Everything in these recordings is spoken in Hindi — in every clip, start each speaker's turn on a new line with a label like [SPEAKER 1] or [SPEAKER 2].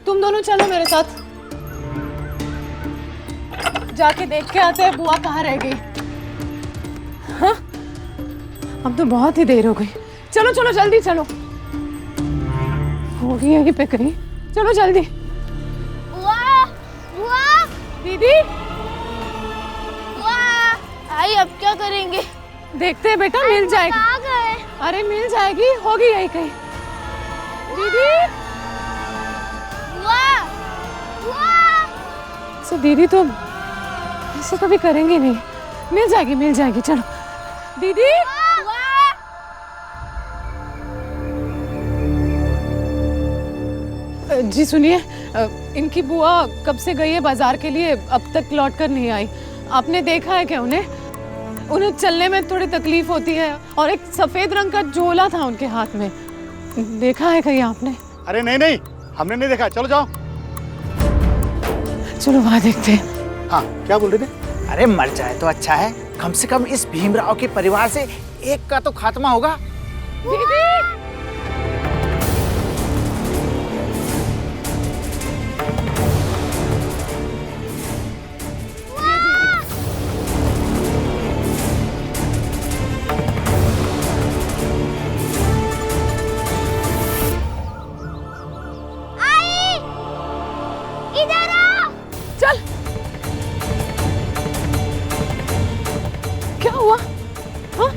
[SPEAKER 1] तुम दोनों चलो मेरे साथ, जाके देख के आते हैं बुआ कहाँ रह गई। हाँ अब तो बहुत ही देर हो गई। चलो चलो जल्दी चलो, होगी यहीं पे कहीं। चलो जल्दी।
[SPEAKER 2] बुआ, बुआ,
[SPEAKER 1] दीदी,
[SPEAKER 2] बुआ, आई अब क्या करेंगे?
[SPEAKER 1] देखते हैं बेटा, मिल जाएगी।
[SPEAKER 2] कहाँ गए?
[SPEAKER 1] अरे मिल जाएगी, होगी यहीं कहीं। दीदी,
[SPEAKER 2] बुआ, बुआ।
[SPEAKER 1] सो दीदी तो ऐसे कभी करेंगे नहीं। मिल जाएगी मिल जाएगी, चलो। दीदी, जी सुनिए, इनकी बुआ कब से गई है बाजार के लिए, अब तक लौट कर नहीं आई। आपने देखा है क्या उन्हें? उन्हें चलने में थोड़ी तकलीफ होती है और एक सफेद रंग का झोला था उनके हाथ में। देखा है कहीं आपने?
[SPEAKER 3] अरे नहीं नहीं, हमने नहीं देखा। चलो जाओ।
[SPEAKER 1] चलो वहां देखते हैं।
[SPEAKER 3] हाँ क्या बोल रहे थे?
[SPEAKER 4] अरे मर जाए तो अच्छा है, कम से कम इस भीमराव के परिवार से एक का तो खात्मा होगा।
[SPEAKER 1] दीदी,
[SPEAKER 2] इधर आओ।
[SPEAKER 1] चल। क्या हुआ? हाँ?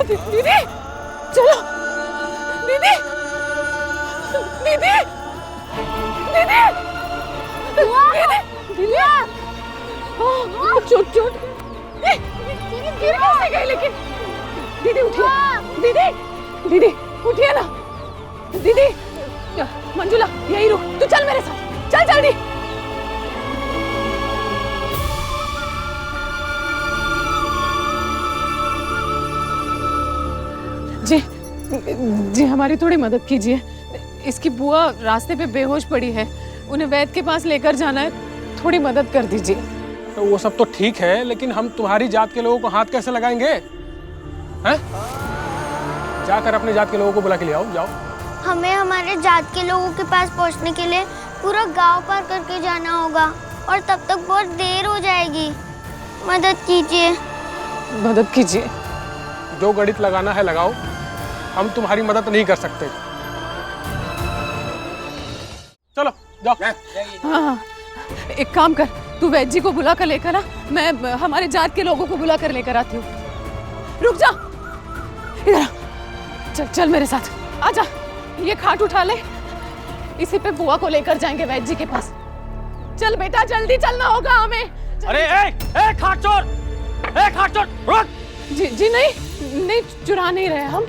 [SPEAKER 1] दीदी, चलो। दीदी, दीदी, दीदी, दीदी, चोट चोट। गिर कैसे गई लेकिन? दीदी उठिए। दीदी, दीदी उठिए ना। दीदी, मंजुला यही रुक, तू चल मेरे साथ, चल जल्दी। जी जी, हमारी थोड़ी मदद कीजिए। इसकी बुआ रास्ते पे बेहोश पड़ी है, उन्हें वैद्य के पास लेकर जाना है, थोड़ी मदद कर दीजिए।
[SPEAKER 5] तो वो सब तो ठीक है, लेकिन हम तुम्हारी जात के लोगों को हाथ कैसे लगाएंगे? हैं? जाकर अपने जात के लोगों को बुला के ले आओ, जाओ।
[SPEAKER 2] हमें हमारे जात के लोगों के पास पहुंचने के लिए पूरा गांव पार करके जाना होगा और तब तक बहुत देर हो जाएगी। मदद कीजिए।
[SPEAKER 1] मदद कीजिए।
[SPEAKER 5] जो गणित लगाना है लगाओ, हम तुम्हारी मदद नहीं कर सकते। चलो जाओ।
[SPEAKER 1] हाँ हाँ, एक काम कर, तू वैद्य जी को बुला कर लेकर आ, मैं हमारे जात के लोगों को बुला कर लेकर आती हूँ। रुक जा, इधर आ। चल चल मेरे साथ, आजा। ये खाट उठा ले, इसी पे बुआ को लेकर जाएंगे वैद्य जी के पास। चल बेटा जल्दी चलना होगा हमें।
[SPEAKER 6] अरे ए खाट चोर, रुक।
[SPEAKER 1] जी नहीं नहीं, चुरा नहीं रहे हम।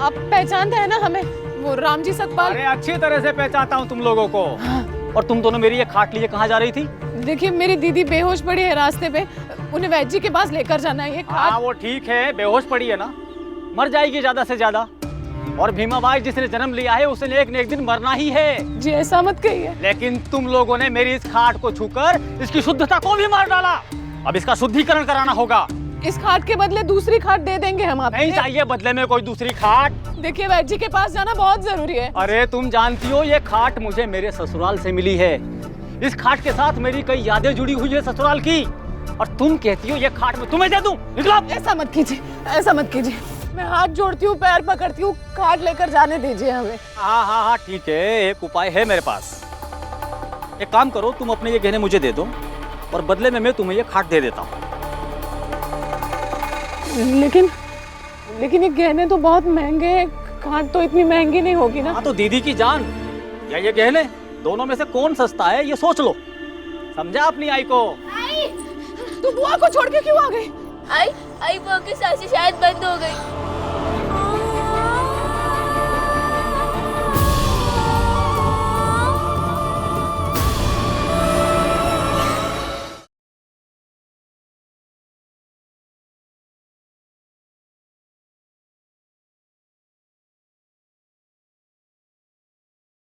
[SPEAKER 1] आप पहचानते हैं ना हमें, वो राम जी सकपाल।
[SPEAKER 6] अरे अच्छी तरह से पहचानता हूँ तुम लोगों को।
[SPEAKER 1] हाँ।
[SPEAKER 6] और तुम दोनों मेरी ये खाट लिए कहाँ जा रही थी?
[SPEAKER 1] देखिए मेरी दीदी बेहोश पड़ी है रास्ते पे, उन्हें वैद्य जी के पास लेकर जाना है। ये
[SPEAKER 6] हाँ
[SPEAKER 1] खाट।
[SPEAKER 6] वो ठीक है, बेहोश पड़ी है ना, मर जाएगी ज्यादा से ज्यादा। और भीमाबाई जिसने जन्म लिया है उसने एक न एक दिन मरना ही है।
[SPEAKER 1] जी ऐसा मत कहिए।
[SPEAKER 6] लेकिन तुम लोगों ने मेरी इस खाट को छूकर इसकी शुद्धता को भी मार डाला। अब इसका शुद्धिकरण कराना होगा।
[SPEAKER 1] इस खाट के बदले दूसरी खाट दे देंगे हम आपको।
[SPEAKER 6] नहीं चाहिए बदले में कोई दूसरी खाट।
[SPEAKER 1] देखिए वैद्य जी के पास जाना बहुत जरूरी है।
[SPEAKER 6] अरे तुम जानती हो ये खाट मुझे मेरे ससुराल से मिली है। इस खाट के साथ मेरी कई यादें जुड़ी हुई है ससुराल की, और तुम कहती हो ये खाट मैं तुम्हें दे दूं? निकलो।
[SPEAKER 1] ऐसा मत कीजिए, ऐसा मत कीजिए। मैं हाथ जोड़ती हूँ, पैर पकड़ती हूँ, खाट लेकर जाने दीजिए हमें।
[SPEAKER 6] हाँ ठीक है, एक उपाय है मेरे पास। एक काम करो, तुम अपने ये गहने मुझे दे दो और बदले में मैं तुम्हें ये खाट दे देता हूँ।
[SPEAKER 1] लेकिन ये गहने तो बहुत महंगे हैं, खाट तो इतनी महंगी नहीं होगी ना।
[SPEAKER 6] हाँ तो दीदी की जान या ये गहने, दोनों में से कौन सस्ता है ये सोच लो। समझा अपनी आई को?
[SPEAKER 1] तू बुआ को छोड़ के क्यों आ गई?
[SPEAKER 2] आई बुआ की सांसें शायद बंद हो गई।